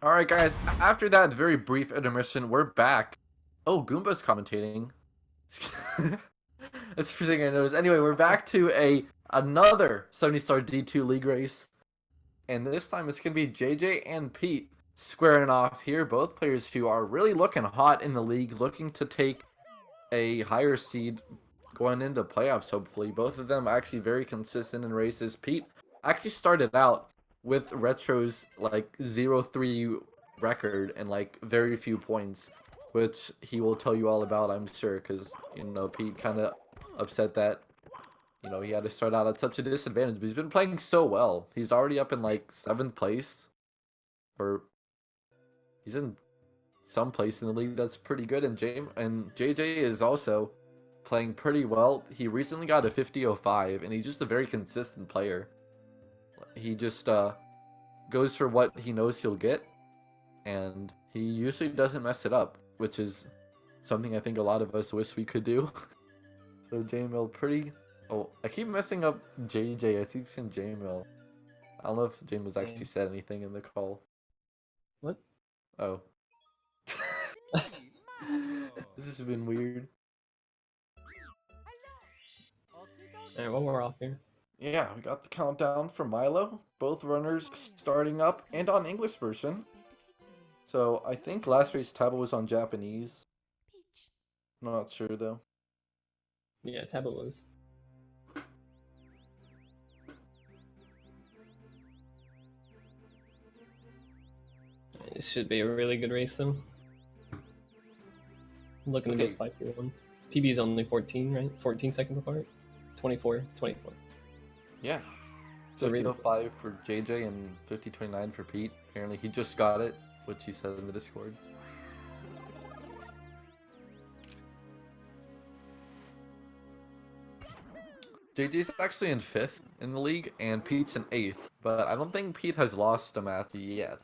Alright guys, after that very brief intermission, we're back. Oh, Goomba's commentating. That's the first thing I noticed. Anyway, we're back to another 70-star D2 league race. And this time it's going to be JJ and Pete squaring off here. Both players who are really looking hot in the league, looking to take a higher seed going into playoffs, hopefully. Both of them actually very consistent in races. Pete actually started out with Retro's like 0-3 record and like very few points, which he will tell you all about, I'm sure, because Pete kind of upset that he had to start out at such a disadvantage, but he's been playing so well. He's already up in like 7th place, or he's in some place in the league that's pretty good. And JJ is also playing pretty well. He recently got a 50-05, and he's just a very consistent player. He just goes for what he knows he'll get, and he usually doesn't mess it up, which is something I think a lot of us wish we could do. So JML pretty... Oh, I keep messing up JJ. I keep saying JML. I don't know if JML's actually said anything in the call. What? Oh. This has been weird. Alright, well, we're off here. Yeah, we got the countdown from Milo. Both runners starting up and on English version. So I think last race Tabo was on Japanese. I'm not sure though. Yeah, Tabo was. This should be a really good race though. I'm looking to be a spicy one. PB is only 14, right? 14 seconds apart. 24. Yeah. So 50-05 for JJ and 50-29 for Pete. Apparently he just got it, which he said in the Discord. JJ's actually in 5th in the league, and Pete's in 8th. But I don't think Pete has lost a match yet.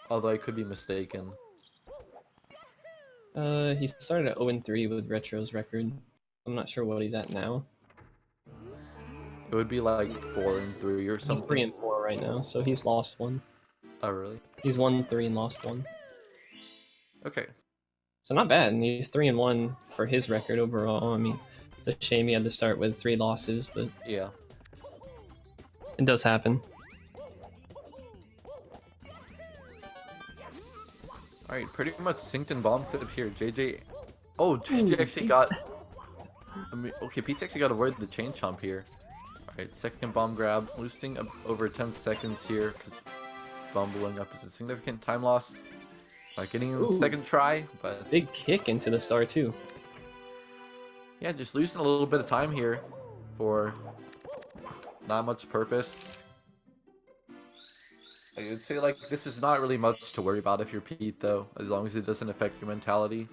Although I could be mistaken. He started at 0-3 with Retro's record. I'm not sure what he's at now. It would be like 4-3 or something. He's 3-4 right now, so he's lost one. Oh, really? He's 1-3 and lost one. Okay. So not bad, and he's 3-1 for his record overall. I mean, it's a shame he had to start with 3 losses, but yeah, it does happen. Alright, pretty much synced in bomb clip here. JJ... Oh, JJ actually got... okay, Pete's actually got to avoid the chain chomp here. Alright, second bomb grab. Losing over 10 seconds here, because bomb blowing up is a significant time loss. Getting in the second try, but... Big kick into the star, too. Yeah, just losing a little bit of time here for not much purpose. I would say, like, this is not really much to worry about if you're Pete, though, as long as it doesn't affect your mentality.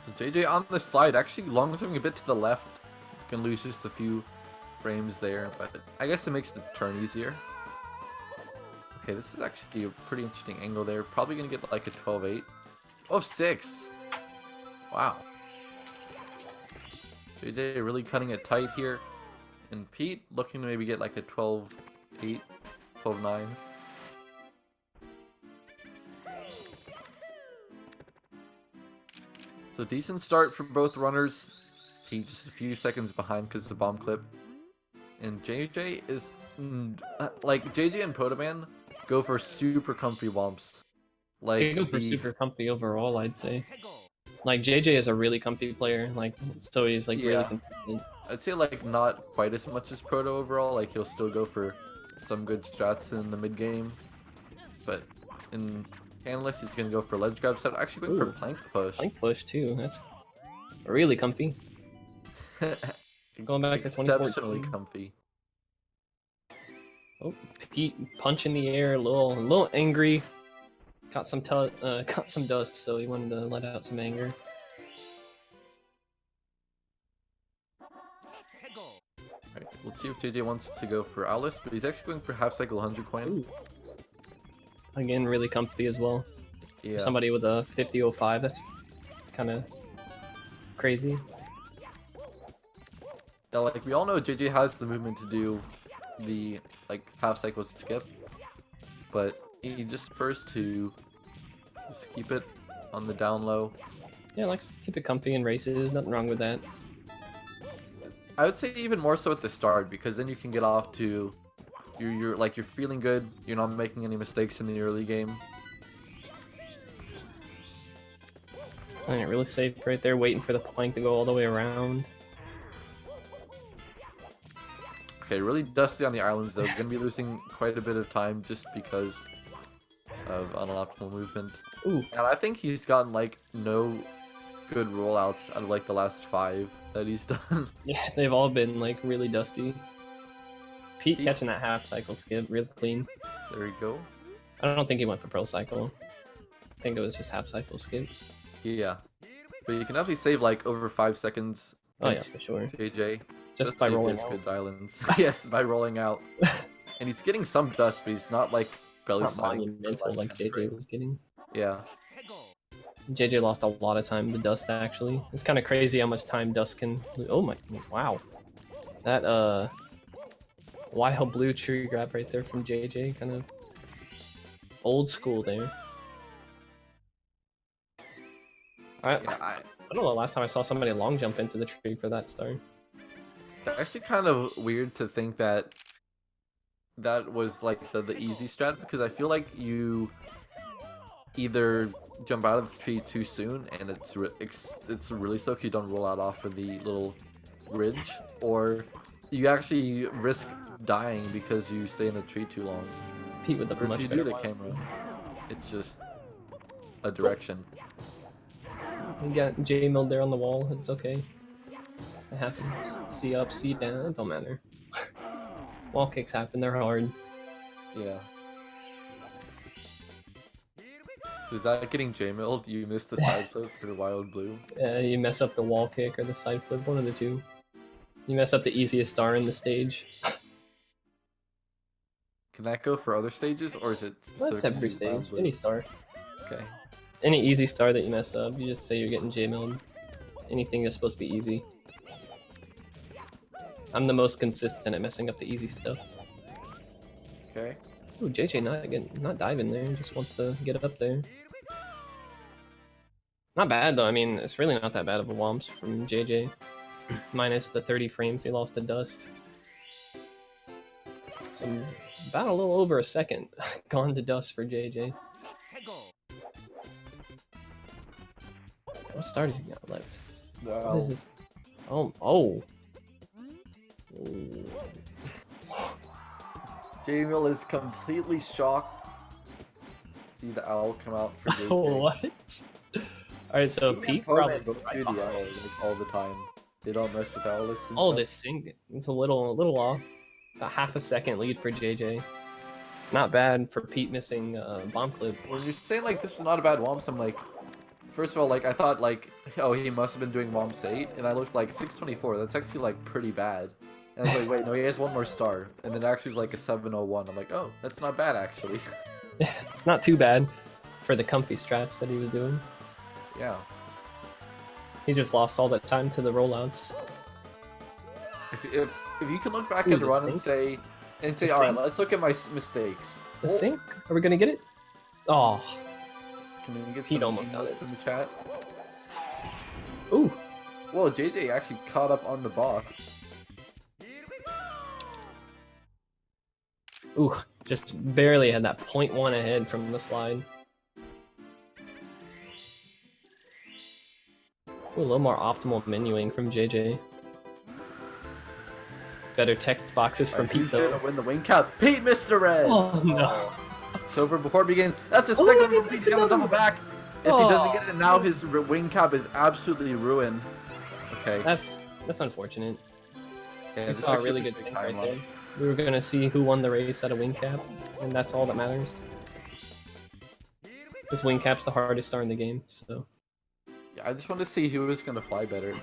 So JJ on the slide, actually long jumping a bit to the left. Can lose just a few frames there, but I guess it makes the turn easier. Okay, this is actually a pretty interesting angle there. Probably gonna get like a 12-8. Oh, 6! Wow. JJ really cutting it tight here. And Pete looking to maybe get like a 12-8, 12-9. So decent start for both runners. Pete just a few seconds behind because of the bomb clip. And JJ is... like, JJ and Potoman go for super comfy womps. Like, they go for super comfy overall, I'd say. Like, JJ is a really comfy player, like, so he's, like, really consistent. I'd say, like, not quite as much as Proto overall. Like, he'll still go for some good strats in the mid-game. But in Analyst, he's going to go for ledge grab set. Actually going for plank push. Plank push, too. That's really comfy. Going back to 2014. Exceptionally comfy. Oh, Pete punch in the air, a little angry. Got some dust, so he wanted to let out some anger. Alright, let's see if JJ wants to go for Alice, but he's actually going for half cycle 100 coin. Ooh. Again, really comfy as well. Yeah. For somebody with a 50-05, that's kind of crazy. Now, like we all know, JJ has the movement to do the like half cycle skip, but he just prefers to just keep it on the down low. Yeah, likes to keep it comfy in races. Nothing wrong with that. I would say even more so at the start, because then you can get off to you're like you're feeling good. You're not making any mistakes in the early game. Playing it really safe right there, waiting for the plank to go all the way around. Okay, really dusty on the islands though. Gonna be losing quite a bit of time just because of unoptimal movement. Ooh, And I think he's gotten like no good rollouts out of like the last 5 that he's done. yeah, they've all been like really dusty. Pete catching that half cycle skip, really clean. There we go. I don't think he went for pro cycle. I think it was just half cycle skip. Yeah. But you can definitely save like over 5 seconds. Oh yeah, against for sure. JJ. Just by rolling his out. good islands. Yes, by rolling out. And he's getting some dust, but he's not like belly It's not sliding. monumental like JJ was getting. Yeah. JJ lost a lot of time to dust actually. It's kind of crazy how much time dust can. Oh my! Wow, that wild blue tree grab right there from JJ, kind of old school there. I don't know the last time I saw somebody long jump into the tree for that star. It's actually kind of weird to think that that was like the easy strat, because I feel like you either jump out of the tree too soon and it's really slow because you don't roll out off of the little ridge, or you actually risk dying because you stay in the tree too long. Pete with the Or if much you better do the one. camera, it's just a direction. You got J milled there on the wall. It's okay. It happens. C up, C down. It don't matter. Wall kicks happen. They're hard. Yeah. So is that getting J-milled? You missed the side flip for Wild Blue? You mess up the wall kick or the side flip. One of the two. You mess up the easiest star in the stage. Can that go for other stages, or is it That's specifically every stage. Wild Blue? Any star. Okay. Any easy star that you mess up, you just say you're getting J-milled. Anything that's supposed to be easy. I'm the most consistent at messing up the easy stuff. Okay. Ooh, JJ not diving there, just wants to get up there. Not bad though, I mean, it's really not that bad of a womps from JJ. Minus the 30 frames he lost to dust. So about a little over a second gone to dust for JJ. What star does he got left? What is this? Oh. J-mill is completely shocked. See the owl come out for JJ. What? Alright, so Pete probably go through the owl like, all the time. They don't mess with owl lists. Oh, this sync. It's a little off. About half a second lead for JJ. Not bad for Pete missing bomb clip. When you're saying like this is not a bad womps, I'm like, first of all, like I thought like, oh, he must have been doing womps 8, and I looked like 624. That's actually like pretty bad. And I was like, wait, no, he has one more star, and then actually was like a 701. I'm like, oh, that's not bad actually. Not too bad for the comfy strats that he was doing. Yeah. He just lost all that time to the rollouts. If you can look back Ooh, at the the run and sync? say, The all right, sync? let's look at my mistakes. The Oh, sync? Are we gonna get it? Oh, Can we get Pete some almost got emotes it. in the chat? ooh. Whoa, JJ actually caught up on the ball. Ooh, just barely had that 0.1 ahead from the slide. Ooh, a little more optimal menuing from JJ. Better text boxes from Pete Who's gonna though. win the wing cap? Pete, Mr. Red! Oh no. It's over before it begins. That's a Oh, second he one. He's missed gonna double another back. If he doesn't get Oh. it now, his wing cap is absolutely ruined. Okay. That's unfortunate. Yeah, We this saw a actually really big good thing time right there. loss. We were gonna see who won the race at a wing cap, and that's all that matters. This wing cap's the hardest star in the game, so. Yeah, I just wanted to see who was gonna fly better.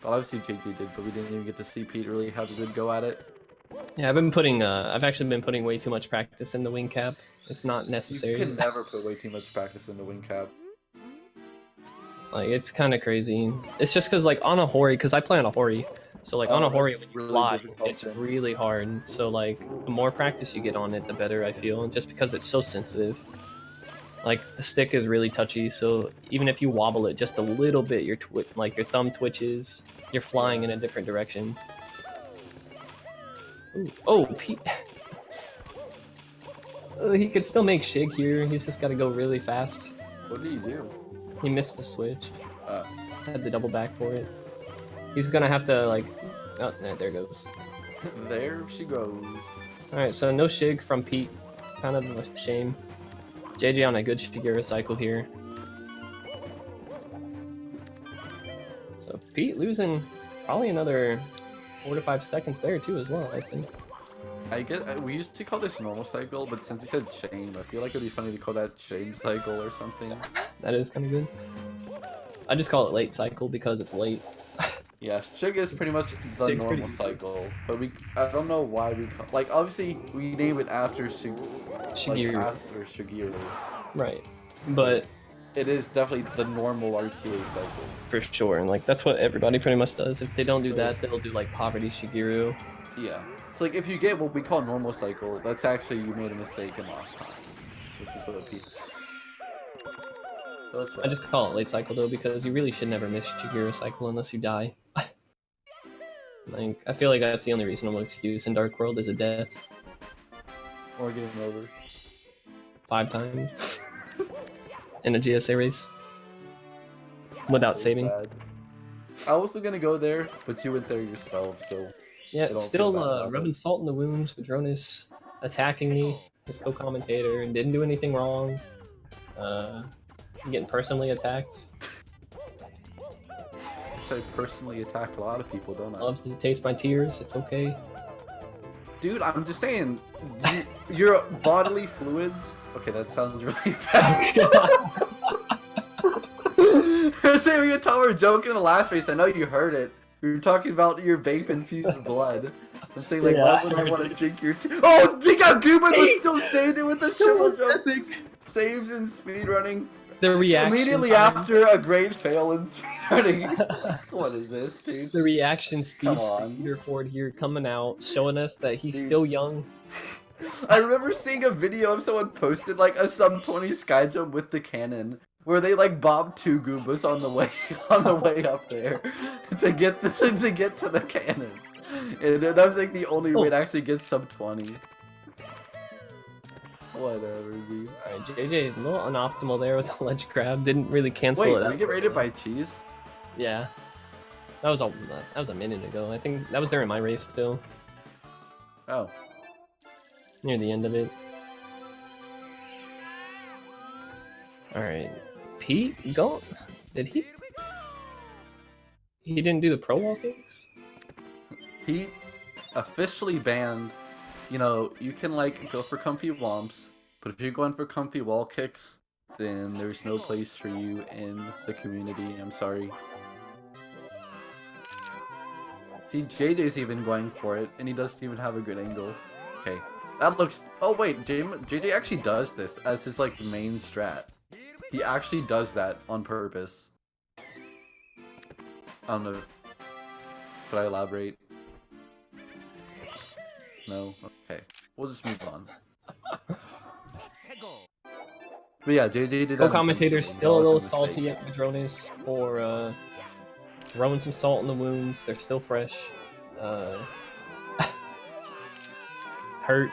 Well, obviously JJ did, but we didn't even get to see Pete really have a good go at it. Yeah, I've actually been putting way too much practice in the wing cap. It's not You necessary. can never put way too much practice in the wing cap. Like, it's kind of crazy. It's just because, like, on a Hori, because I play on a Hori, So like on a Hori, that's when you really fly, difficult it's then. really hard. So like the more practice you get on it, the better I feel. Just because it's so sensitive. Like the stick is really touchy, so even if you wobble it just a little bit, your your thumb twitches. You're flying in a different direction. Ooh. Oh, Pete. He could still make Shig here. He's just got to go really fast. What do you do? He missed the switch. Uh, Had to double back for it. He's gonna have to like. Oh, no, there goes. there she goes. All right, so no Shig from Pete. Kind of a shame. JJ on a good Shigeru cycle here. So Pete losing probably another 4 to 5 seconds there too as well, I'd say. I guess we used to call this normal cycle, but since you said shame, I feel like it'd be funny to call that shame cycle or something. That is kind of good. I just call it late cycle because it's late. Yeah, Shig is pretty much the Shig's pretty normal easy. cycle, but I don't know why we call, like, obviously we name it after Shigeru. after Shigeru. Right. But It is definitely the normal RTA cycle. for sure, and like that's what everybody pretty much does. If they don't do that, they'll do like Poverty Shigeru. Yeah. So like if you get what we call normal cycle, that's actually you made a mistake and lost time, which is what people. So that's I just call it late cycle though because you really should never miss Shigeru cycle unless you die. Like I feel like that's the only reasonable excuse in Dark World is a death or game over 5 times in a GSA race without saving. Bad. I was gonna go there, but you went there yourself, so. Yeah, don't still feel bad about rubbing it. salt in the wounds. Vadronis attacking me, his co-commentator, and didn't do anything wrong. Getting personally attacked. I guess I personally attack a lot of people, don't I? Loves to taste my tears. It's okay. Dude, I'm just saying, your bodily fluids. Okay, that sounds really bad. I was saying we were joking in the last race. I know you heard it. We were talking about your vape-infused blood. I'm saying, like, Yeah, why would I want to drink your Oh, he got Gooman, but still saved it with a triple jump. Epic. Saves in speedrunning. The reaction Immediately time. after a great fail in speedrunning. What is this, dude? The reaction speed Come for on. Peter Ford here coming out, showing us that he's Dude. still young. I remember seeing a video of someone posted like a sub 20 sky jump with the cannon, where they like bobbed 2 Goombas on the way up there to get to the cannon, and that was like the only way to actually get sub 20. Whatever, dude. Alright, JJ, a little unoptimal there with the ledge grab. Didn't really cancel Wait, it did out. we get rated by cheese? Yeah. That was a minute ago. I think that was during my race still. Oh. Near the end of it. Alright. Pete, go. Did he? He didn't do the pro wall kicks? Pete officially banned. You know, you can like go for comfy womps, but if you're going for comfy wall kicks, then there's no place for you in the community. I'm sorry. See, JJ's even going for it, and he doesn't even have a good angle. Okay, that looks. Oh wait, JJ actually does this as his like main strat. He actually does that on purpose. I don't know. Could I elaborate? No? Okay. We'll just move on. But yeah, JJ did that. Co-commentator's intentionally. still a That little was mistake. salty at Madronis for throwing some salt in the wounds. They're still fresh. Hurt.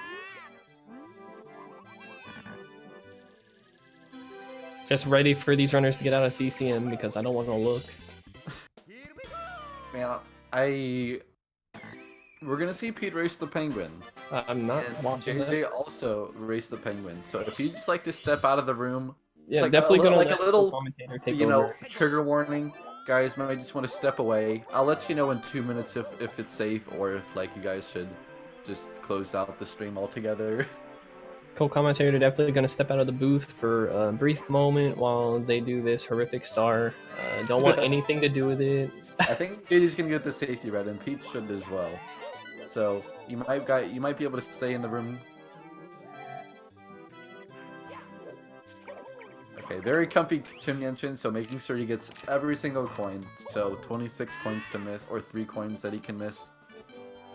Just ready for these runners to get out of CCM because I don't want to look. Man, we're gonna see Pete race the penguin. I'm not And watching JJ that. also race the penguin. So if you just like to step out of the room, Yeah, like definitely gonna like let a little, the commentator take you know, over. trigger warning. Guys might just want to step away. I'll let you know in 2 minutes if it's safe or if like you guys should just close out the stream altogether. Co-commentator definitely gonna step out of the booth for a brief moment while they do this horrific star. Don't want anything to do with it. I think JJ's gonna get the safety red, and Pete should as well. So you might be able to stay in the room. Okay, Okay, very comfy chimney entrance, so making sure he gets every single coin. So 26 coins to miss, or 3 coins that he can miss.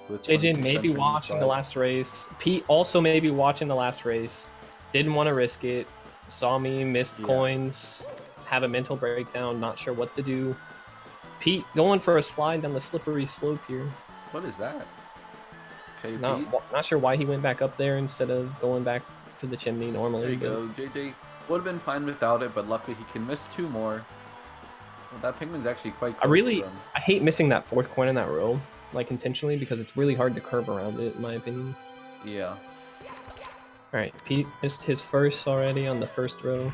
With JJ 26 may be entries watching the inside. last race. Pete also may be watching the last race. Didn't want to risk it. Saw me, missed Yeah. coins. Have a mental breakdown, not sure what to do. Pete going for a slide down the slippery slope here. What is that? Okay, Pete. Not sure why he went back up there instead of going back to the chimney normally. There you go. JJ would have been fine without it, but luckily he can miss 2 more. Well, that penguin's actually quite close to him. I hate missing that 4th coin in that row, like intentionally, because it's really hard to curve around it, in my opinion. Yeah. Alright, Pete missed his first already on the first row.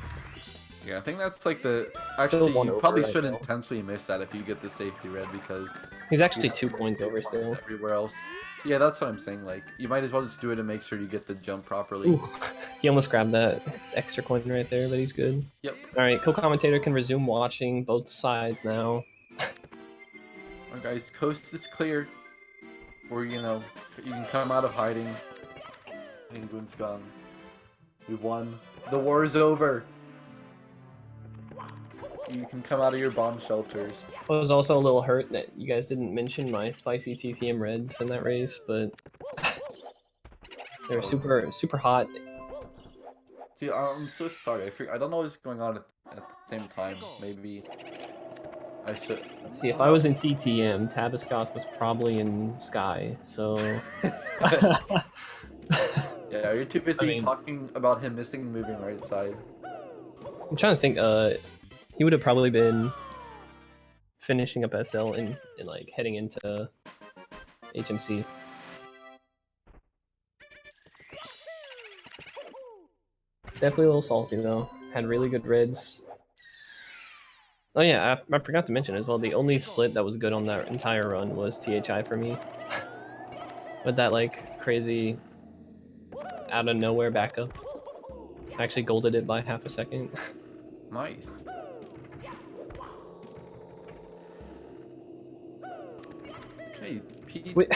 Yeah, I think that's like the... Actually, you probably should now. intentionally miss that if you get the safety red, because... He's actually 2 coins over still. Everywhere else. Yeah, that's what I'm saying. Like, you might as well just do it and make sure you get the jump properly. Ooh, he almost grabbed that extra coin right there, but he's good. Yep. Alright, co-commentator can resume watching both sides now. Alright guys, coast is clear. Or, you know, you can come out of hiding. Penguin's gone. We've won. The war is over. You can come out of your bomb shelters. I was also a little hurt that you guys didn't mention my spicy TTM reds in that race, but they're super hot. Dude, I'm so sorry. I don't know what's going on at the same time. Maybe I should... See, if I was in TTM, Tabascoth was probably in Sky, so... Yeah, you're too busy talking about him missing moving right side. I'm trying to think, he would have probably been finishing up SL and like heading into HMC. Definitely a little salty though. Had really good reds. Oh yeah, I forgot to mention as well, the only split that was good on that entire run was THI for me. With that like crazy out of nowhere backup. I actually golded it by half a second. Nice. Okay, Pete. Wait,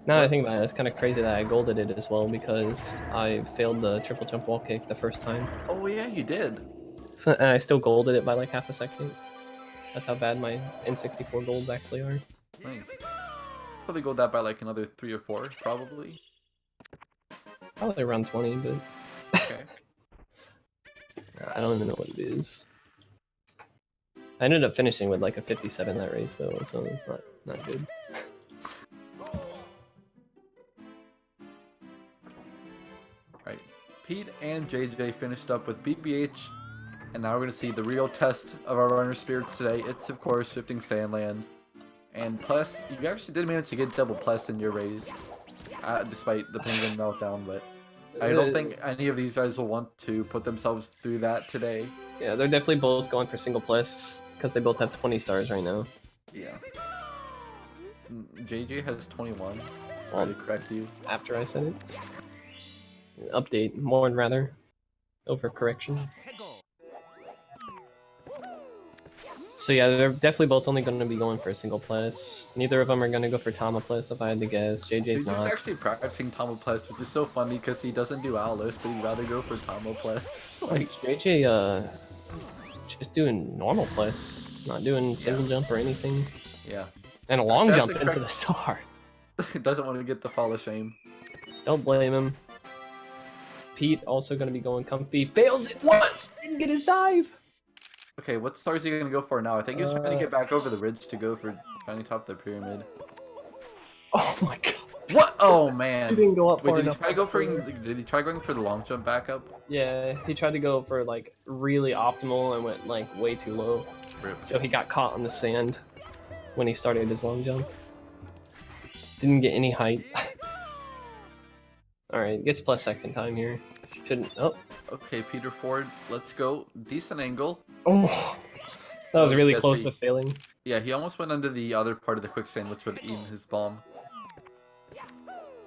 now that I think about it, it's kind of crazy that I golded it as well because I failed the triple jump wall kick the first time. Oh yeah, you did. So, and I still golded it by like half a second. That's how bad my M64 golds actually are. Nice. Probably go that by like another 3 or 4, probably. Probably around 20, but Okay. I don't even know what it is. I ended up finishing with like a 57 that race though, so it's not good. Right. Pete and JJ finished up with BBH, and now we're going to see the real test of our runner spirits today. It's, of course, Shifting Sandland. And plus, you actually did manage to get double plus in your race, despite the penguin meltdown, but I don't think any of these guys will want to put themselves through that today. Yeah, they're definitely both going for single plus, because they both have 20 stars right now. Yeah. JJ has 21. Well, to correct you. After I said it. Update, more rather. Overcorrection. So yeah, they're definitely both only going to be going for a single plus. Neither of them are going to go for Tama plus if I had to guess. JJ's not. He's actually practicing Tama plus, which is so funny because he doesn't do Alice, but he'd rather go for Tama plus. Like JJ, just doing normal plus, not doing single jump or anything. Yeah. And a long jump into the star. Doesn't want to get the fall of shame. Don't blame him. Pete also going to be going comfy. Fails it! What? Didn't get his dive! Okay, what star is he going to go for now? I think he's trying to get back over the ridge to go for trying to top the pyramid. Oh my god. What? Oh man. He didn't go up Wait, far did he enough. did he try going for the long jump backup? Yeah, he tried to go for like really optimal and went like way too low. Rip. So he got caught on the sand when he started his long jump. Didn't get any height. Alright, gets plus second time here. Shouldn't. Oh. Okay, Peter Ford, let's go. Decent angle. Oh, that was really sketchy. close to failing. Yeah, he almost went under the other part of the quicksand, which would have eaten his bomb.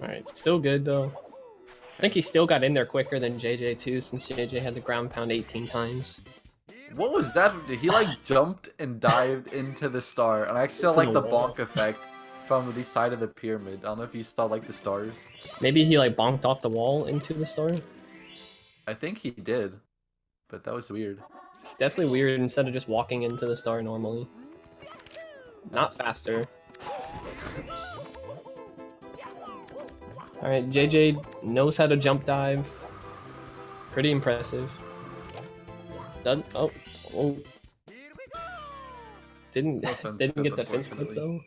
Alright, still good though. I think he still got in there quicker than JJ too, since JJ had the ground pound 18 times. What was that? He like jumped and dived into the star, and I actually saw like the bonk effect from the side of the pyramid. I don't know if you saw like the stars. Maybe he like bonked off the wall into the star? I think he did, but that was weird. definitely weird instead of just walking into the star normally. Not faster. Alright, JJ knows how to jump dive. Pretty impressive. Done. Oh. Didn't get the fence flip though.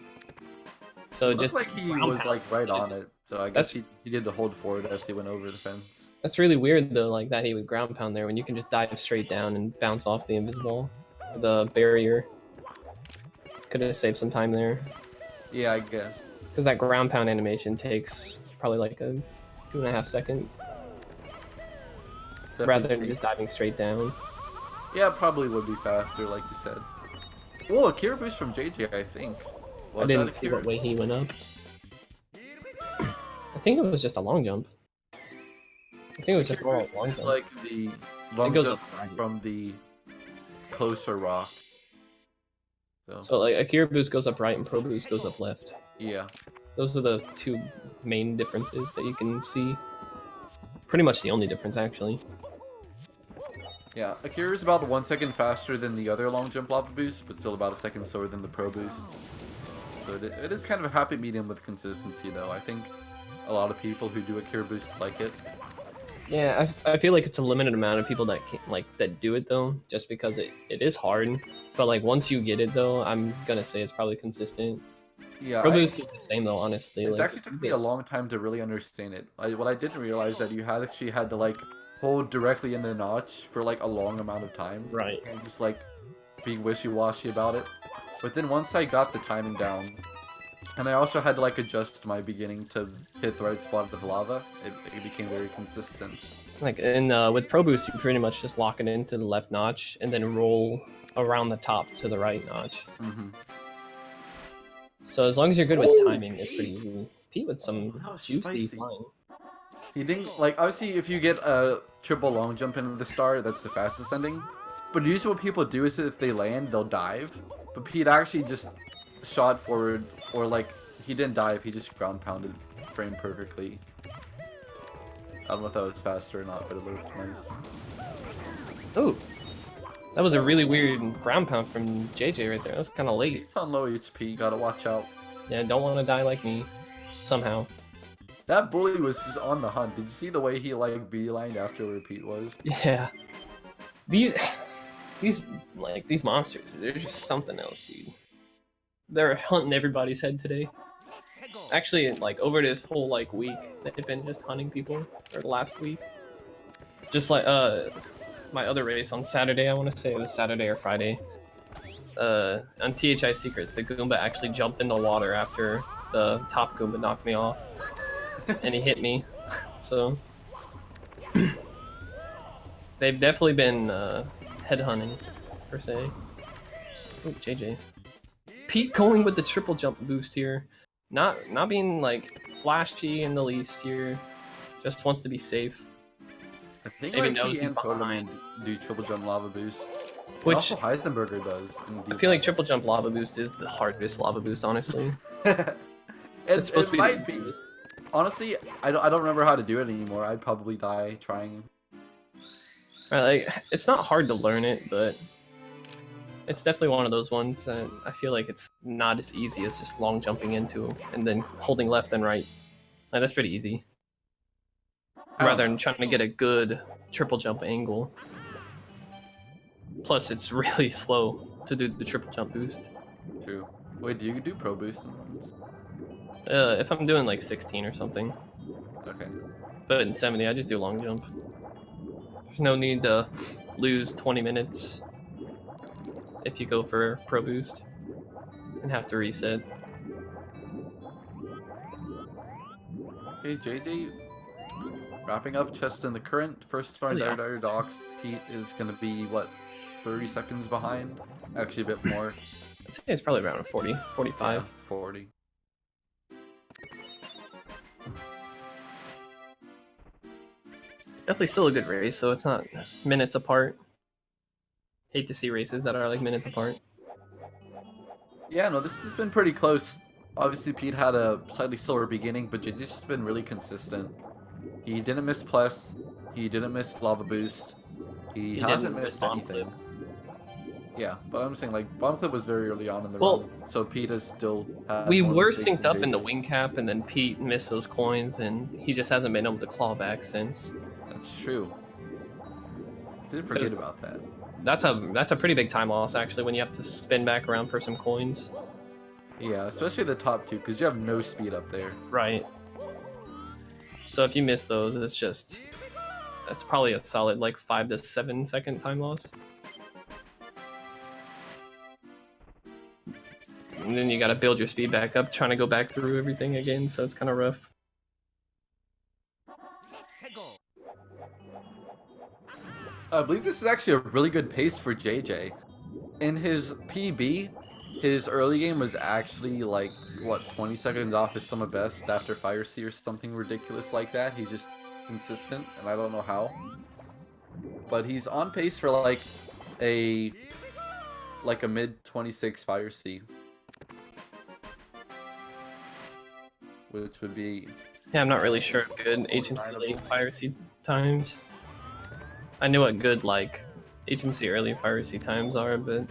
So it just looked like he was like right on it. So I guess he did the hold forward as he went over the fence. That's really weird though, like that he would ground pound there when you can just dive straight down and bounce off the the barrier. Could have saved some time there. Yeah, I guess. Because that ground pound animation takes probably like a 2.5 second. Definitely rather than just diving straight down. Yeah, it probably would be faster, like you said. Oh, a Kira boost from JJ, I think. I didn't see what way he went up. I think it was just a long jump. I think it was just a long jump. It's like the long jump from the closer rock. So like Akira boost goes up right and Pro boost goes up left. Yeah. Those are the two main differences that you can see. Pretty much the only difference, actually. Yeah, Akira is about 1 second faster than the other long jump lava boost, but still about a second slower than the Pro boost. So it is kind of a happy medium with consistency, though. I think a lot of people who do Akira boost like it. Yeah, I feel like it's a limited amount of people that that do it though, just because it is hard. But like once you get it though, I'm gonna say it's probably consistent. Yeah, Pro boost is the same though, honestly. It actually took me a long time to really understand it. What I didn't realize that you actually had to like hold directly in the notch for like a long amount of time. Right. And just like be wishy-washy about it. But then once I got the timing down, and I also had to like adjust my beginning to hit the right spot of the lava, it became very consistent. Like with Pro Boost, you pretty much just lock it into the left notch and then roll around the top to the right notch. Mm-hmm. So as long as you're good with timing, it's pretty easy. Pete with some juicy flying. He didn't like obviously if you get a triple long jump into the star, that's the fastest ending. But usually what people do is if they land, they'll dive. But Pete actually just shot forward, or like he didn't dive, he just ground pounded frame perfectly. I don't know if that was faster or not, but it looked nice. Ooh, that was a really weird ground pound from JJ right there. That was kind of late. It's on low HP, you gotta watch out. Yeah, don't want to die like me, somehow. That bully was just on the hunt. Did you see the way he like beelined after where Pete was? Yeah, these monsters, they're just something else, dude. They're hunting everybody's head today. Actually, like over this whole like week, they've been just hunting people. Or the last week, just like my other race on Saturday. I want to say it was Saturday or Friday. On THI Secrets, the Goomba actually jumped in the water after the top Goomba knocked me off, and he hit me. So they've definitely been headhunting, per se. Oh, JJ. Pete going with the triple jump boost here. Not being like flashy in the least here. Just wants to be safe. I think maybe like knows he and Totem do triple jump lava boost. Which also Heisenberger does. I feel like triple jump lava boost is the hardest lava boost, honestly. It's supposed to be be. Honestly, I don't remember how to do it anymore. I'd probably die trying. Right, like it's not hard to learn it, but it's definitely one of those ones that I feel like it's not as easy as just long jumping into and then holding left and right. Like, that's pretty easy. Rather than trying to get a good triple jump angle. Plus, it's really slow to do the triple jump boost. True. Wait, do you do pro boost? If I'm doing like 16 or something. Okay. But in 70, I just do long jump. There's no need to lose 20 minutes if you go for pro boost and have to reset. Okay, JJ wrapping up chest in the current. First star in Dire Docks. Pete is gonna be what, 30 seconds behind? Actually a bit more. I'd say it's probably around 40, 45. Yeah, 40. Definitely still a good race, so it's not minutes apart. Hate to see races that are like minutes apart. Yeah, no, this has been pretty close. Obviously, Pete had a slightly slower beginning, but JJ's just been really consistent. He didn't miss plus. He didn't miss lava boost. He hasn't missed anything. Yeah, but I'm saying like bomb clip was very early on in the Well, run, so Pete has still had we more were mistakes synced than up in the JJ. wing cap, and then Pete missed those coins, and he just hasn't been able to claw back since. That's true. Did forget 'Cause about that. that's a pretty big time loss actually when you have to spin back around for some coins. Yeah, especially the top two, because you have no speed up there. Right. So if you miss those, that's probably a solid like 5 to 7 second time loss. And then you got to build your speed back up, trying to go back through everything again. So it's kind of rough. I believe this is actually a really good pace for JJ. In his PB, his early game was actually like, what, 20 seconds off his summer best after Fire Sea or something ridiculous like that. He's just consistent, and I don't know how. But he's on pace for like a mid 26 Fire Sea. Which would be... Yeah, I'm not really sure of good HMC late piracy times. I know what good like HMC early piracy times are, but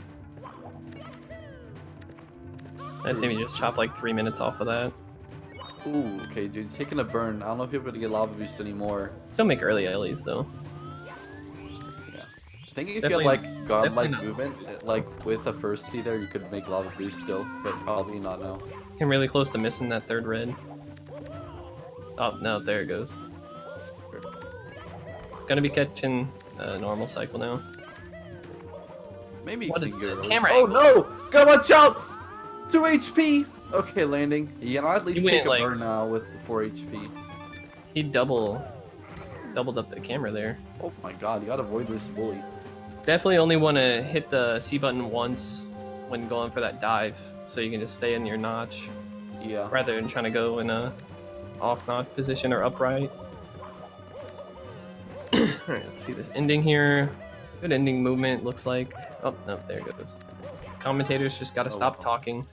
I assume you just chop like 3 minutes off of that. Ooh, okay, dude, taking a burn. I don't know if you're able to get lava boost anymore. Still make early Ellie's though. Yeah. I think if Definitely- you had like godlike not. movement, like with a first key there, you could make lava boost still, but probably not now. I'm really close to missing that third red. Oh no, there it goes. Gonna be catching a normal cycle now. Maybe you What can is get the early. camera Oh angle? no! Gotta watch out! 2 HP! Okay, landing. You can at least You take went, a burn now with the 4 HP. He doubled up the camera there. Oh my god, you gotta avoid this bully. Definitely only want to hit the C button once when going for that dive, so you can just stay in your notch Yeah. rather than trying to go in a off notch position or upright. Alright, let's see this ending here. Good ending movement, looks like. Oh, no, there it goes. Commentators just gotta stop talking.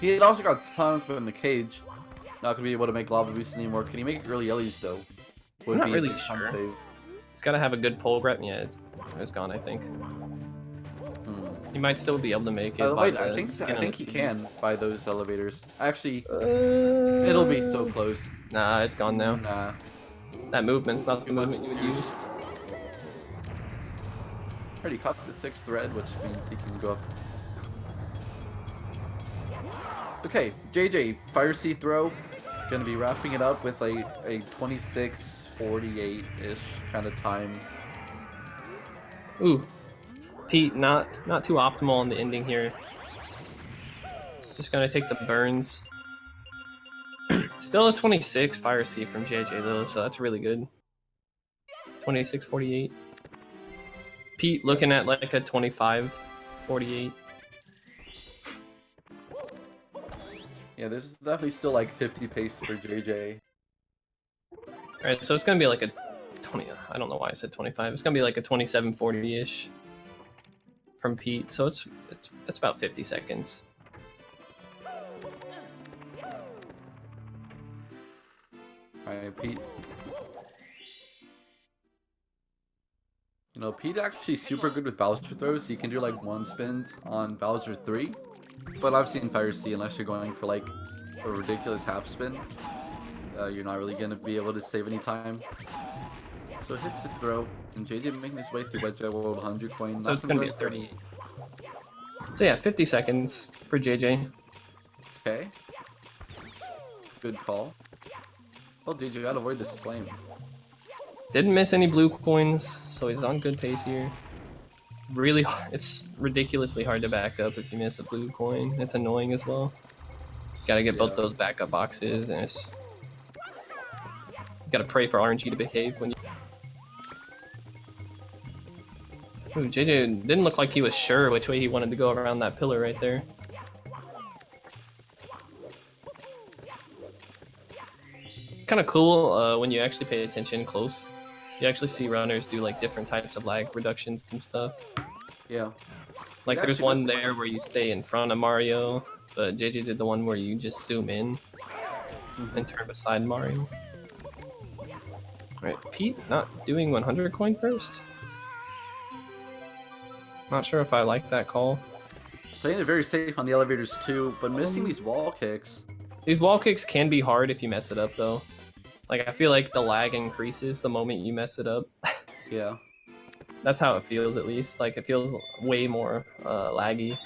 He had also got tongue in the cage. Not gonna be able to make lava boost anymore. Can he make early Ellies though? I'm not be a really big time sure. save. He's gotta have a good pole grab. Yeah, it's gone, I think. He might still be able to make it. Wait, by I the think skin on he his teeth. can by those elevators. Actually, it'll be so close. Nah, it's gone now. Nah. That movement's not the movement you would use. Boost. Already caught the 6th red, which means he can go up. Okay, JJ, Fire Sea throw. Gonna be wrapping it up with a 26:48-ish kind of time. Ooh, Pete, not too optimal on the ending here. Just gonna take the burns. Still a 26 Fire Sea from JJ though, so that's really good. 26:48. Pete looking at like a 25:48. Yeah, this is definitely still like 50 pace for JJ. Alright, so it's gonna be like a 20. I don't know why I said 25. It's gonna be like a 27:40-ish from Pete. So it's about 50 seconds. Alright, Pete. You know, Pete actually super good with Bowser throws. He can do like 1 spins on Bowser 3. But I've seen Fire Sea, unless you're going for like a ridiculous half spin, you're not really going to be able to save any time. So it hits the throw, and JJ making his way through by Jet World 100 coin. So it's gonna be a 38. So yeah, 50 seconds for JJ. Okay. Good call. Oh, JJ, gotta avoid this flame. Didn't miss any blue coins, so he's on good pace here. Really, it's ridiculously hard to back up if you miss a blue coin. It's annoying as well. Gotta get both those backup boxes, and it's... gotta pray for RNG to behave when you... Ooh, JJ didn't look like he was sure which way he wanted to go around that pillar right there. Kind of cool when you actually pay attention close. You actually see runners do like different types of lag reductions and stuff. Yeah. Like It there's actually one does- there where you stay in front of Mario, but JJ did the one where you just zoom in and turn beside Mario. Right, Pete not doing 100 coin first. Not sure if I like that call. He's playing it very safe on the elevators too, but missing these wall kicks. These wall kicks can be hard if you mess it up though. Like I feel like the lag increases the moment you mess it up. Yeah. That's how it feels at least. Like it feels way more laggy.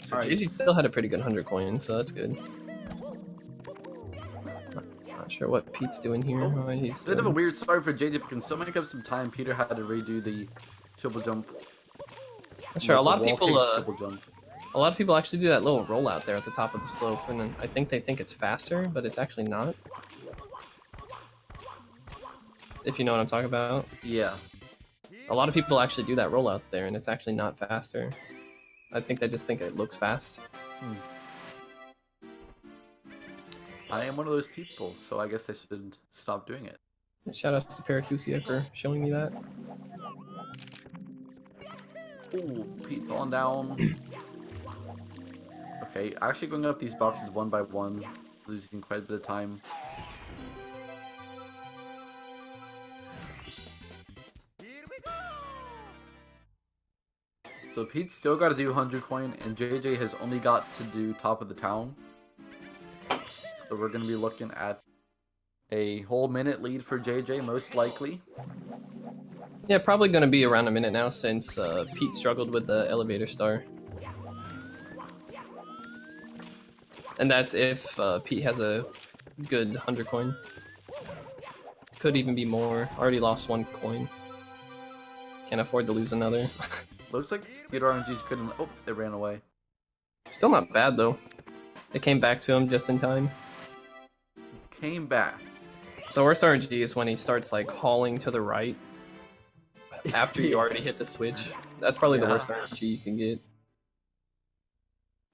So Alright. JJ still had a pretty good 100 coin, so that's good. Not sure what Pete's doing here. Oh, He's bit of a weird start for JJ, but can still make up some time. Peter had to redo the triple jump. not sure. A lot of people, triple jump. a lot of people actually do that little rollout there at the top of the slope, and then I think they think it's faster, but it's actually not. If you know what I'm talking about. Yeah. A lot of people actually do that rollout there, and it's actually not faster. I think they just think it looks fast. I am one of those people, so I guess I should stop doing it. Shout out to Paracusia for showing me that. Ooh, Pete falling down. Okay, actually going up these boxes one by one, losing quite a bit of time. So Pete's still got to do 100 coin, and JJ has only got to do top of the town. So we're going to be looking at a whole minute lead for JJ, most likely. Yeah, probably going to be around a minute now since Pete struggled with the elevator star. And that's if Pete has a good 100 coin. Could even be more. Already lost 1 coin. Can't afford to lose another. Looks like the Speed RNG's good. Oh, it ran away. Still not bad though. It came back to him just in time. Came back. The worst RNG is when he starts like hauling to the right after you already hit the switch. That's probably the worst RNG you can get.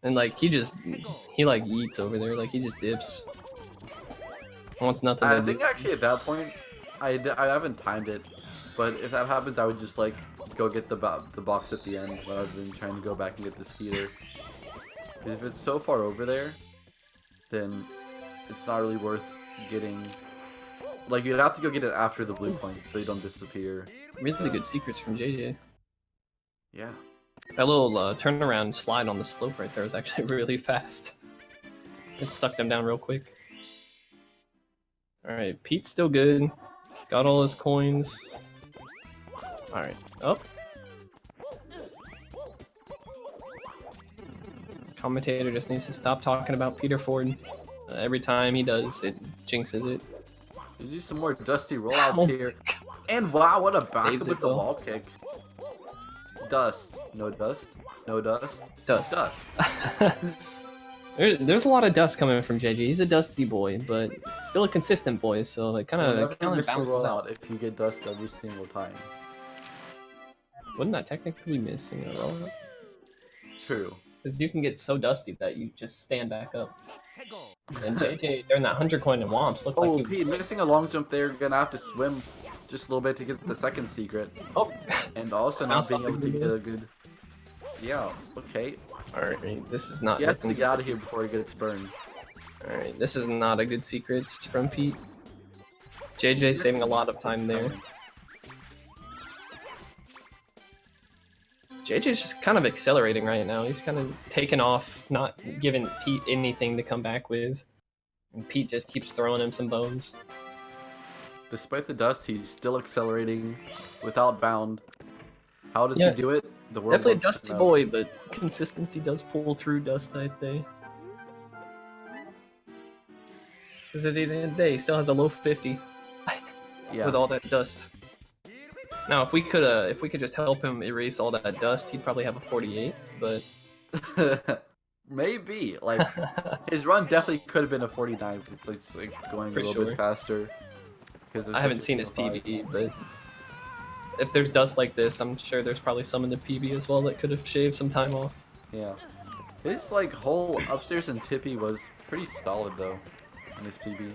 And like he like eats over there, like he just dips. Wants nothing to I do. think actually at that point, I haven't timed it, but if that happens, I would just like go get the box at the end rather than trying to go back and get the speeder. Because if it's so far over there, then it's not really worth getting. Like you'd have to go get it after the blue point so you don't disappear. Really good secrets from JJ. Yeah. That little turnaround slide on the slope right there was actually really fast. It stuck them down real quick. Alright, Pete's still good. Got all his coins. Alright, up. Commentator just needs to stop talking about Peter Ford. Every time he does, it jinxes it. You do some more dusty rollouts here. And wow, what a back Saves with it, the though. wall kick. Dust. No dust. No dust. Dust. Dust. There's a lot of dust coming from JJ. He's a dusty boy, but still a consistent boy, so it kind You'll of never miss a balances out. rollout if you get dust every single time. Wouldn't that technically be missing a rollout? True. Because you can get so dusty that you just stand back up. And JJ, during that 100 coin and Womps, looked Oh, like he Pete, missing a long jump there. Gonna have to swim just a little bit to get the second secret. Oh! And also not being able to get a good... Yeah, okay. Alright, this is not... He has to get out of here before he gets burned. Alright, this is not a good secret from Pete. JJ saving a lot of time there. JJ's just kind of accelerating right now. He's kind of taking off, not giving Pete anything to come back with. And Pete just keeps throwing him some bones. Despite the dust, he's still accelerating without bound. How does he do it? The world Definitely a wants to dusty know. boy, but consistency does pull through dust, I'd say. Because at the end of the day, he still has a low 50 Yeah. with all that dust. Now, if we could just help him erase all that dust, he'd probably have a 48. But Maybe. Like, his run definitely could have been a 49 if it's like going For a little sure. bit faster. I haven't seen his PB, but if there's dust like this, I'm sure there's probably some in the PB as well that could have shaved some time off. Yeah. His like whole upstairs and tippy was pretty solid though in his PB.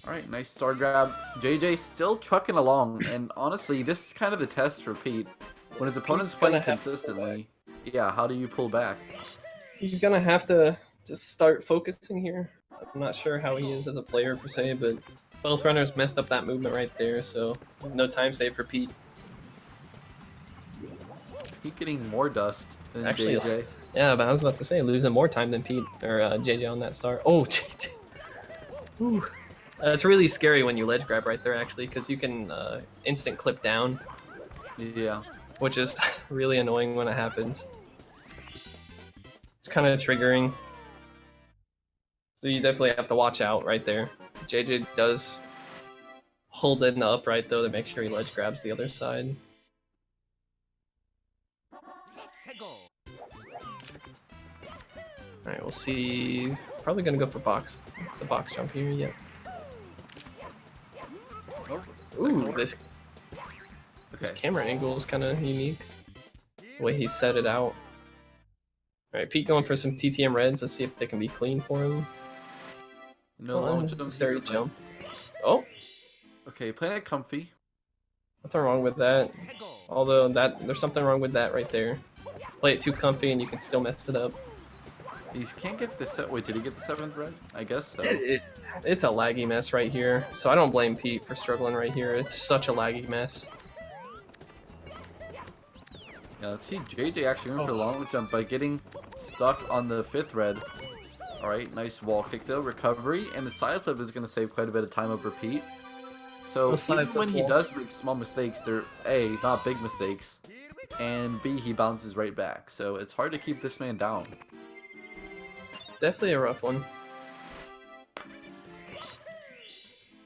Alright, nice star grab. JJ still trucking along, and honestly, this is kind of the test for Pete. When his opponent's playing consistently, yeah, how do you pull back? He's gonna have to just start focusing here. I'm not sure how he is as a player per se, but both runners messed up that movement right there, so no time save for Pete. Pete getting more dust than Actually, JJ. Yeah, but I was about to say losing more time than Pete or JJ on that star. Oh, JJ. Ooh. It's really scary when you ledge grab right there, actually, because you can instant clip down. Yeah. Which is really annoying when it happens. It's kind of triggering. So you definitely have to watch out right there. JJ does hold it in the upright, though, to make sure he ledge grabs the other side. Alright, we'll see. Probably gonna go for the box jump here, yeah. Oh, Ooh, this camera angle is kind of unique. The way he set it out. Alright, Pete going for some TTM reds. Let's see if they can be clean for him. No long unnecessary jump. Oh! Okay, playing it comfy. Nothing wrong with that. Although there's something wrong with that right there. Play it too comfy and you can still mess it up. He can't get the set. Wait, did he get the 7th red? I guess so. It's a laggy mess right here. So I don't blame Pete for struggling right here. It's such a laggy mess. Yeah, let's see JJ actually went for a long jump by getting stuck on the 5th red. Alright, nice wall kick though, recovery, and the side flip is going to save quite a bit of time over Pete. So even when he does make small mistakes, they're A, not big mistakes, and B, he bounces right back. So it's hard to keep this man down. Definitely a rough one.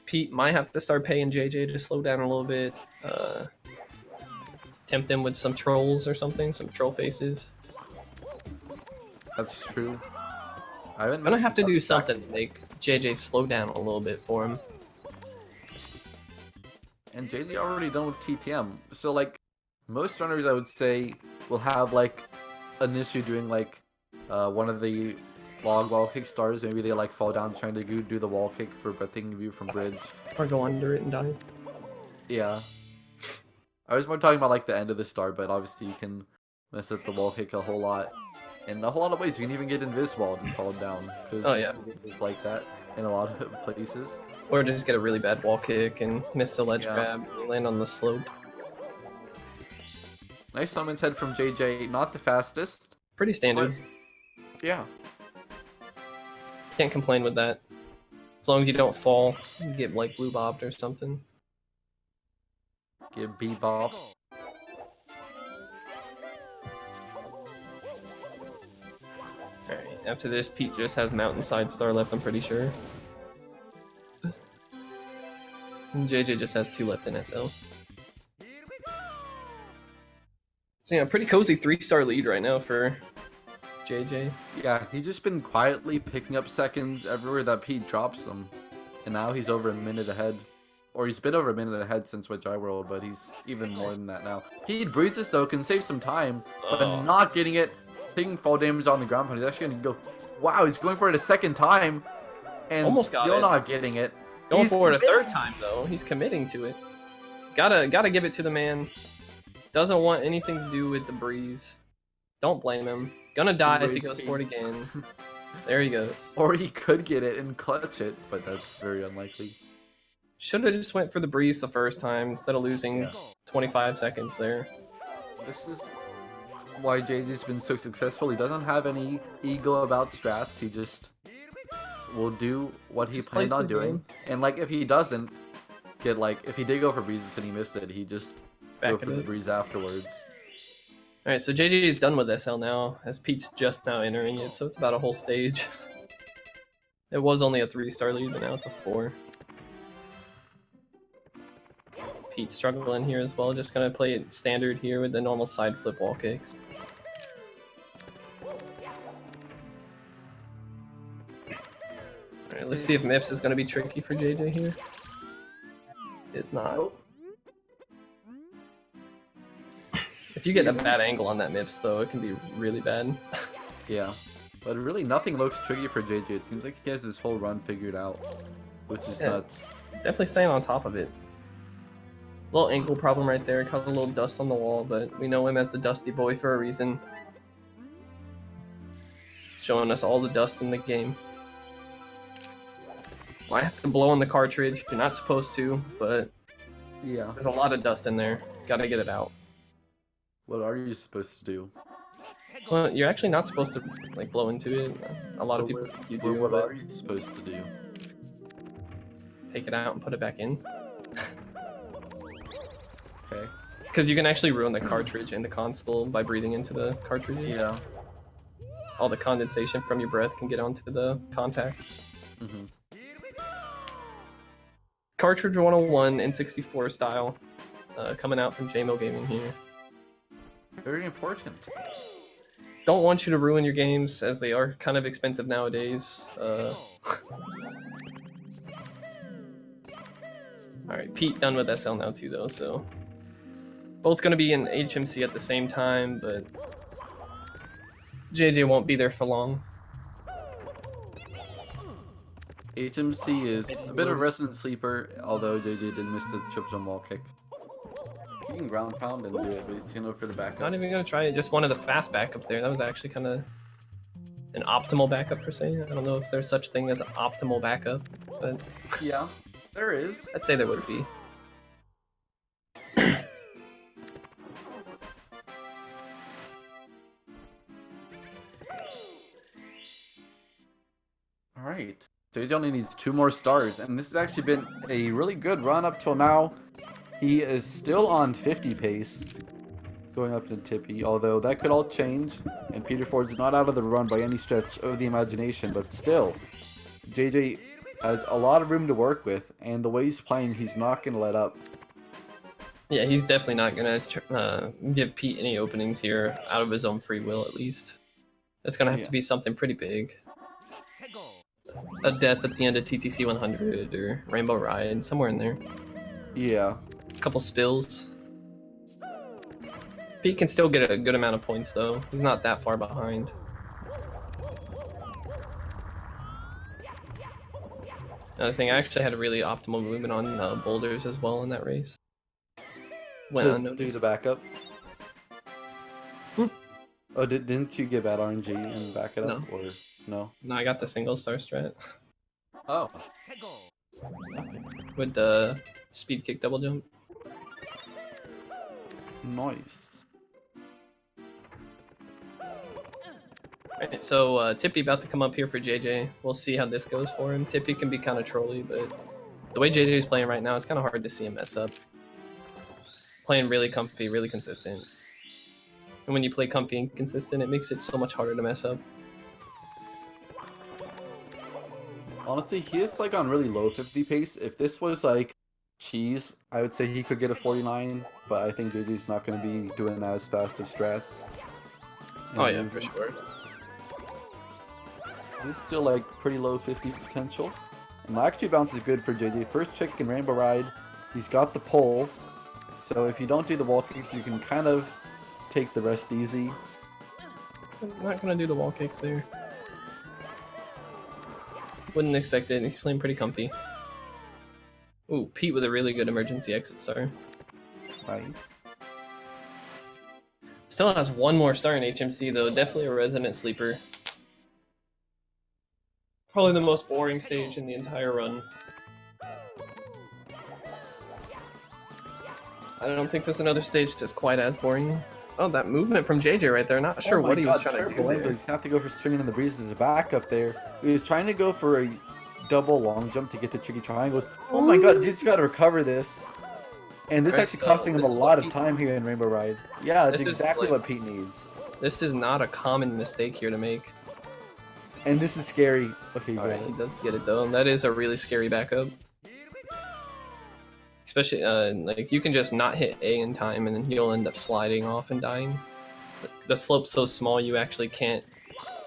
Pete might have to start paying JJ to slow down a little bit. Tempt him with some trolls or something, some troll faces. That's true. I'm gonna have to do something to make JJ slow down a little bit for him. And JJ already done with TTM. So like most runners I would say will have like an issue doing like one of the log wall kick stars. Maybe they like fall down trying to do the wall kick for breathtaking view from bridge. Or go under it and die. Yeah. I was more talking about like the end of the star, but obviously you can mess up the wall kick a whole lot. In a whole lot of ways, you can even get invis-walled and fall down. Cause it's like that in a lot of places. Or just get a really bad wall kick and miss the ledge grab and land on the slope. Nice summons head from JJ, not the fastest. Pretty standard. But, yeah. Can't complain with that. As long as you don't fall, you get like blue bobbed or something. Get bebop. Alright, after this, Pete just has Mountainside Star left, I'm pretty sure. And JJ just has 2 left in SL. So yeah, pretty cozy 3-star lead right now for JJ. Yeah, he's just been quietly picking up seconds everywhere that Pete drops them. And now he's over a minute ahead. Or he's been over a minute ahead since JJsrl, but he's even more than that now. Pete breezes though, can save some time, but not getting it. Taking fall damage on the ground pound. He's actually going to go, wow, he's going for it a second time. And almost still not getting it. Going for it a 3rd time though. He's committing to it. Gotta give it to the man. Doesn't want anything to do with the breeze. Don't blame him. Gonna die if he goes for it again. There he goes. Or he could get it and clutch it, but that's very unlikely. Should have just went for the breeze the first time instead of losing 25 seconds there. This is why JJ's been so successful. He doesn't have any ego about strats. He just will do what he planned on doing. And like if he doesn't get like, if he did go for breezes and he missed it, he just go for the breeze afterwards. Alright, so JJ is done with SL now, as Pete's just now entering it, so it's about a whole stage. It was only a 3-star lead, but now it's a 4. Pete struggling here as well, just gonna play it standard here with the normal side flip wall kicks. Alright, let's see if Mips is gonna be tricky for JJ here. It's not. Nope. If you get a bad angle on that Mips though, it can be really bad. Yeah. But really nothing looks tricky for JJ. It seems like he has his whole run figured out. Which is nuts. Definitely staying on top of it. Little ankle problem right there, caught a little dust on the wall, but we know him as the Dusty Boy for a reason. Showing us all the dust in the game. I have to blow on the cartridge. You're not supposed to, but Yeah. there's a lot of dust in there. Gotta get it out. What are you supposed to do? Well, you're actually not supposed to like blow into it. A lot of people think you do, What but are you supposed to do? take it out and put it back in. Okay. Because you can actually ruin the cartridge and the console by breathing into the cartridges. Yeah. All the condensation from your breath can get onto the contacts. Mm-hmm. Cartridge 101 N64 style, coming out from JMO Gaming here. Very important. Don't want you to ruin your games, as they are kind of expensive nowadays. Alright, Pete done with SL now too, though, so... Both gonna be in HMC at the same time, but... JJ won't be there for long. HMC is a bit of a resident sleeper, although JJ did miss the trip jump wall kick. He can ground pound and do it, but he's gonna go for the backup. Not even gonna try it, just wanted the fast backup there. That was actually kind of an optimal backup per se. I don't know if there's such thing as an optimal backup, but Yeah, there is. I'd say there would be. Alright. JJ only needs 2 more stars, and this has actually been a really good run up till now. He is still on 50 pace, going up to Tippy, although that could all change, and Peter Ford's not out of the run by any stretch of the imagination, but still, JJ has a lot of room to work with, and the way he's playing, he's not going to let up. Yeah, he's definitely not gonna give Pete any openings here, out of his own free will at least. It's gonna have to be something pretty big. A death at the end of TTC 100 or Rainbow Ride, somewhere in there. Yeah. A couple spills. Pete can still get a good amount of points though. He's not that far behind. Another thing, I actually had a really optimal movement on boulders as well in that race. To do the backup. Hmm. Oh, didn't you get bad RNG and back it up? No. Or no? No, I got the single star strat. Oh. With the speed kick double jump. Nice. Alright, so Tippy about to come up here for JJ. We'll see how this goes for him. Tippy can be kind of trolly, but the way JJ is playing right now, it's kind of hard to see him mess up. Playing really comfy, really consistent. And when you play comfy and consistent, it makes it so much harder to mess up. Honestly, he is like on really low 50 pace. If this was like cheese, I would say he could get a 49, but I think JJ's not going to be doing as fast of strats. Oh yeah, for sure. This is still like pretty low 50 potential. And my actually bounce is good for JJ. First check in Rainbow Ride, he's got the pole. So if you don't do the wall kicks, you can kind of take the rest easy. I'm not gonna do the wall kicks there. Wouldn't expect it. He's playing pretty comfy. Ooh, Pete with a really good emergency exit star. Nice. Still has one more star in HMC though. Definitely a resident sleeper. Probably the most boring stage in the entire run. I don't think there's another stage that's quite as boring. Oh, that movement from JJ right there. Not sure what he was trying to do there. He's have to go for swinging in the breeze as a backup there. He was trying to go for a double long jump to get to tricky triangles. Oh my god, you just got to recover this. And this actually costing him a lot of time here in Rainbow Ride. Yeah, that's exactly what Pete needs. This is not a common mistake here to make. And this is scary. Okay, alright, he does get it though. And that is a really scary backup. Especially, like, you can just not hit A in time and then you'll end up sliding off and dying. The slope's so small you actually can't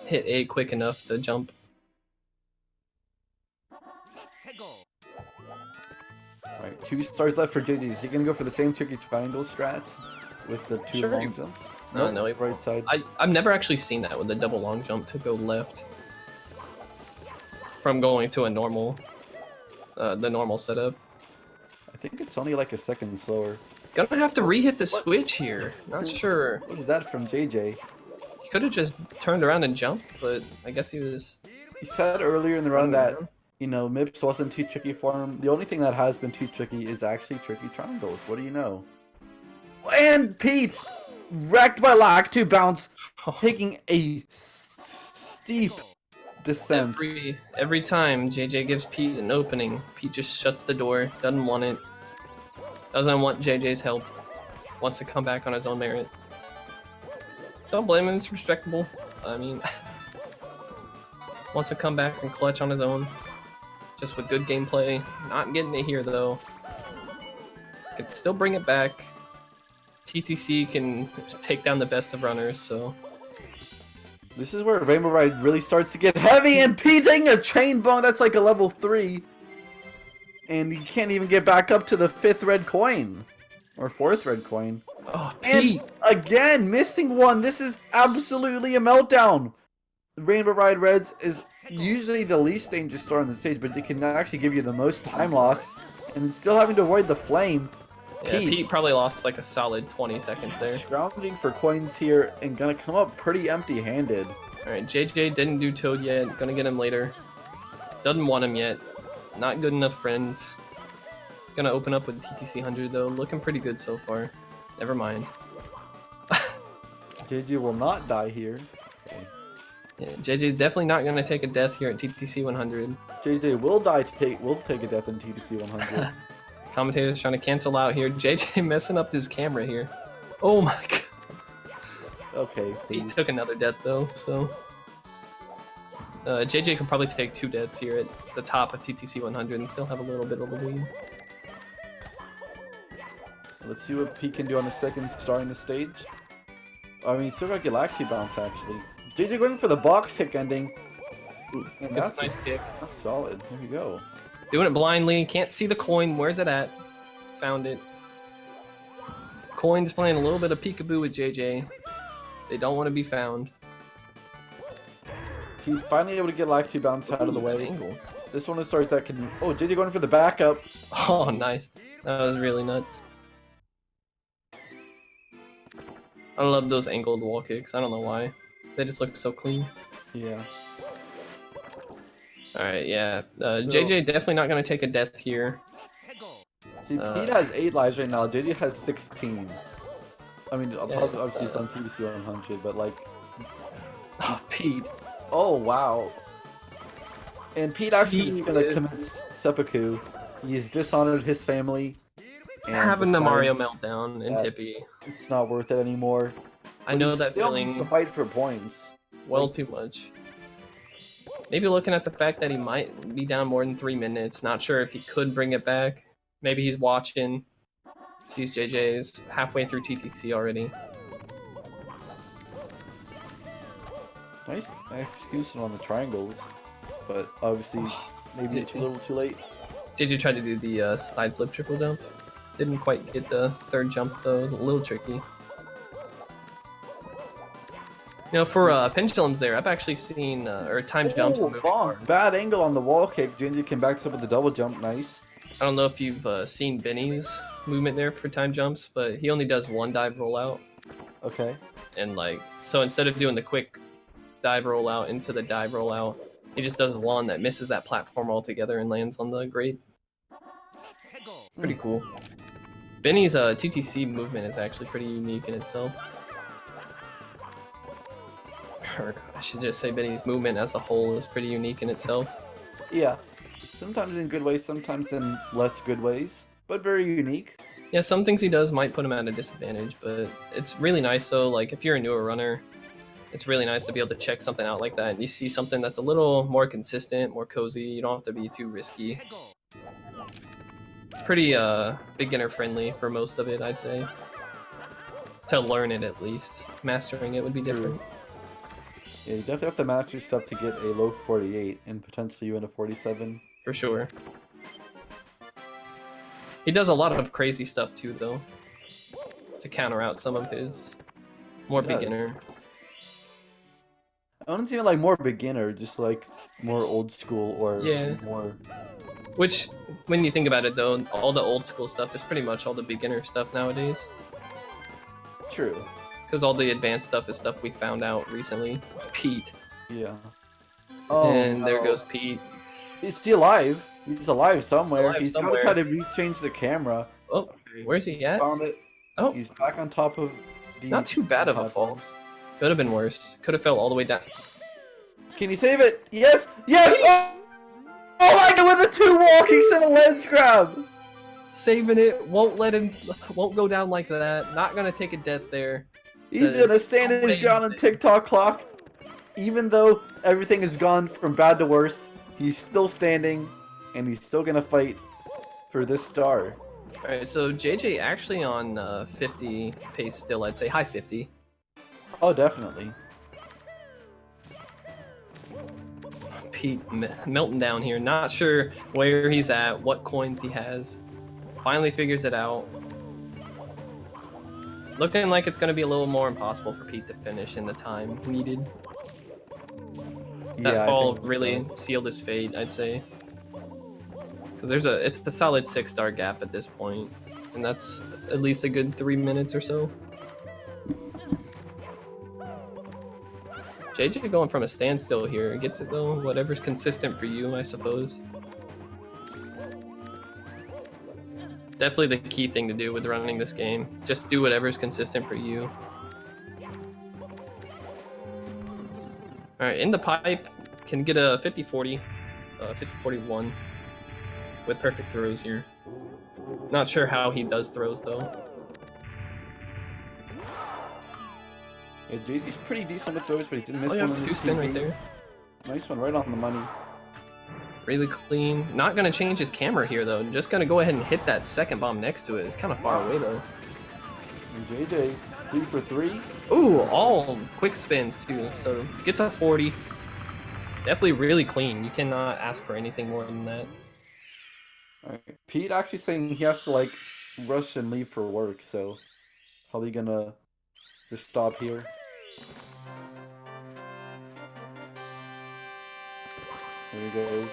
hit A quick enough to jump. Alright, 2 stars left for JJ. Is he gonna go for the same tricky triangle strat with the 2 long jumps? No, no, right side. I've never actually seen that with the double long jump to go left. From going to a normal, the normal setup. I think it's only like a second slower. Gonna have to re-hit the switch here. Not sure. What is that from JJ? He could have just turned around and jumped, but I guess he was... He said earlier in the run that You know, Mips wasn't too tricky for him. The only thing that has been too tricky is actually tricky triangles. What do you know? And Pete, wrecked by lack to bounce, taking a steep descent. Every time JJ gives Pete an opening, Pete just shuts the door, doesn't want it, doesn't want JJ's help, wants to come back on his own merit. Don't blame him, it's respectable. I mean, wants to come back and clutch on his own, just with good gameplay. Not getting it here though. Can still bring it back. TTC can take down the best of runners, so. This is where Rainbow Ride really starts to get heavy, and Pete taking a chain bone, that's like a level 3. And he can't even get back up to the 5th red coin. Or 4th red coin. Oh, Pete! And again, missing one. This is absolutely a meltdown. Rainbow Ride Reds is usually the least dangerous star on the stage, but it can actually give you the most time loss. And still having to avoid the flame. Yeah, Pete probably lost like a solid 20 seconds there. Scrounging for coins here and gonna come up pretty empty-handed. Alright, JJ didn't do Toad yet. Gonna get him later. Doesn't want him yet. Not good enough friends. Gonna open up with TTC 100 though. Looking pretty good so far. Never mind. JJ will not die here. Okay. Yeah, JJ definitely not gonna take a death here at TTC 100. JJ will take a death in TTC 100. Commentators trying to cancel out here. JJ messing up his camera here. Oh my god. Okay, He please. took another death though, so. JJ can probably take 2 deaths here at the top of TTC 100 and still have a little bit of a lead. Let's see what Pete can do on his second star in the stage. I mean, still got Galacti bounce actually. JJ going for the box kick ending. And That's a nice kick. That's solid. There you go. Doing it blindly. Can't see the coin. Where's it at? Found it. Coin's playing a little bit of peekaboo with JJ. They don't want to be found. Pete finally able to get Galacti bounce out of the way. Angle. This one is stars that can. Oh, JJ going for the backup. Oh, nice. That was really nuts. I love those angled wall kicks. I don't know why. They just look so clean. Yeah. Alright, yeah. JJ definitely not going to take a death here. See, Pete has 8 lives right now. JJ has 16. I mean, obviously it's on TDC 100, but like. Oh, Pete. Oh, wow. And Pete actually is going to commit seppuku. He's dishonored his family. And having the Mario meltdown in Tippy. It's not worth it anymore. I know that feeling. He still needs to fight for points. Well, like, too much. Maybe looking at the fact that he might be down more than 3 minutes. Not sure if he could bring it back. Maybe he's watching. Sees JJ's halfway through TTC already. Nice execution on the triangles. But obviously, maybe a little too late. JJ tried to do the side flip triple jump. Didn't quite get the 3rd jump though. A little tricky. You know, for pendulums there, I've actually seen, or time jumps. Bad angle on the wall kick. JJ can back up with the double jump. Nice. I don't know if you've seen Benny's movement there for time jumps, but he only does 1 dive rollout. Okay. And like, so instead of doing the quick dive rollout into the dive rollout, he just does 1 that misses that platform altogether and lands on the grate. Pretty cool. Benny's TTC movement is actually pretty unique in itself. Or I should just say Benny's movement as a whole is pretty unique in itself. Yeah. Sometimes in good ways, sometimes in less good ways, but very unique. Yeah, some things he does might put him at a disadvantage, but it's really nice though. Like if you're a newer runner, it's really nice to be able to check something out like that and you see something that's a little more consistent, more cozy. You don't have to be too risky. Pretty beginner friendly for most of it, I'd say. To learn it at least. Mastering it would be different. Yeah, you definitely have to master stuff to get a low 48 and potentially even a 47. For sure. He does a lot of crazy stuff too, though, to counter out some of his more beginner. I wouldn't say like more beginner, just like more old school or more. Which, when you think about it, though, all the old school stuff is pretty much all the beginner stuff nowadays. True. Because all the advanced stuff is stuff we found out recently. Pete. Yeah. Oh, and there goes Pete. Is he alive? He's alive somewhere. Alive He's somewhere. gotta try to change the camera. Oh, Okay, where's he at? found it. Oh, He's back on top of the not too bad of a fall. platforms. Could have been worse. Could have fell all the way down. Can you save it? Yes! Yes! Oh, oh my god, with a 2 wall kicks and a ledge grab! Saving it. Won't let him. Won't go down like that. Not gonna take a death there. He's gonna stand in his ground on TikTok clock. Even though everything has gone from bad to worse, he's still standing, and he's still gonna fight for this star. Alright, so JJ actually on 50 pace still, I'd say. High 50. Oh, definitely. Pete melting down here. Not sure where he's at, what coins he has. Finally figures it out. Looking like it's going to be a little more impossible for Pete to finish in the time needed. That Yeah, fall I think really so. sealed his fate, I'd say. Because it's a solid 6-star gap at this point, and that's at least a good 3 minutes or so. JJ going from a standstill here. Gets it though. Whatever's consistent for you, I suppose. Definitely the key thing to do with running this game. Just do whatever's consistent for you. Alright, in the pipe, can get a 50-40, 50-41 with perfect throws here. Not sure how he does throws though. Yeah, dude, he's pretty decent with those, but he didn't miss Oh, yeah, one on 2 his spin right PB. there. Nice one, right on the money. Really clean. Not gonna change his camera here though. Just gonna go ahead and hit that second bomb next to it. It's kind of far away though. And JJ, 3 for 3. Ooh, all quick spins too. So gets a 40. Definitely really clean. You cannot ask for anything more than that. Alright. Pete actually saying he has to like rush and leave for work, so probably gonna just stop here. There he goes.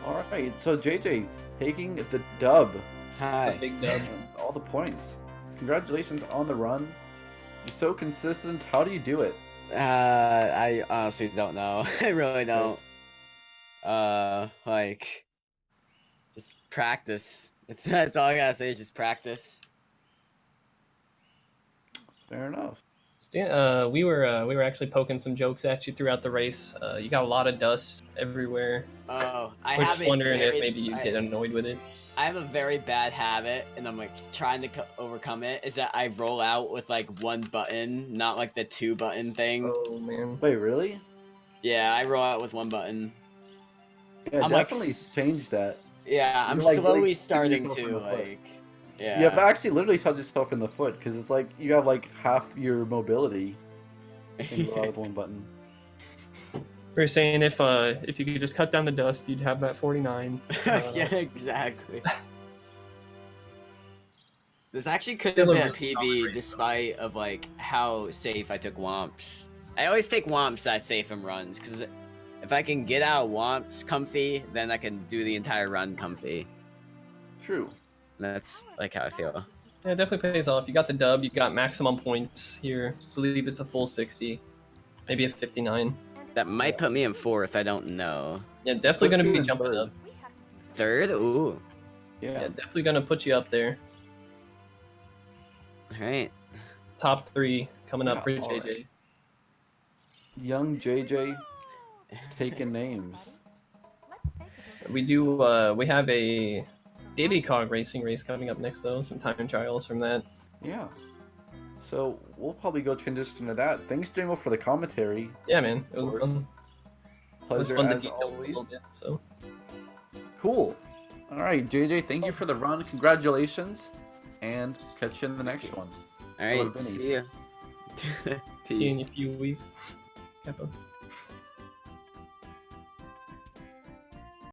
Alright, so JJ taking the dub. Hi. Big dub. And all the points. Congratulations on the run. You're so consistent. How do you do it? I honestly don't know. I really don't. Like, just practice. That's all I gotta say is just practice. Fair enough. Yeah, we were actually poking some jokes at you throughout the race. You got a lot of dust everywhere. Oh, I We're have just wondering if maybe you I get annoyed with it. have a very bad habit, and I'm like trying to overcome it. Is that I roll out with like 1 button, not like the 2-button thing. Oh man. Wait, really? Yeah, I roll out with 1 button. Yeah, I'm definitely like, change that. Yeah, I'm You're, like, slowly really starting yourself in to the foot. like. Yeah. You have actually literally shot yourself in the foot because it's like you have like half your mobility and you with 1 button. We were saying if you could just cut down the dust, you'd have that 49. Yeah, exactly. This actually could have been a PB despite of like how safe I took Womps. I always take Womps that safe in runs because if I can get out of Womps comfy, then I can do the entire run comfy. True. That's like how I feel. Yeah, it definitely pays off. You got the dub. You got maximum points here. I believe it's a full 60, maybe a 59. That might put me in 4th. I don't know. Yeah, definitely Puts gonna you be in jumping 3rd. up. 3rd? Ooh. Yeah, Yeah. definitely gonna put you up there. All right. Top 3 coming up Yeah, for all JJ. right. Young JJ taking names. We do. We have a Diddy Cog racing race coming up next though. Some time trials from that. Yeah. So we'll probably go transition to that. Thanks, JJsrl, for the commentary. Yeah, man, it Of was course. fun. It was Pleasure fun to as detail a always. little bit. So Cool. All right, JJ, thank you for the run. Congratulations, and catch you in the next one. All Hello, right. Benny. See ya. see you in Peace. a few weeks. Kappa.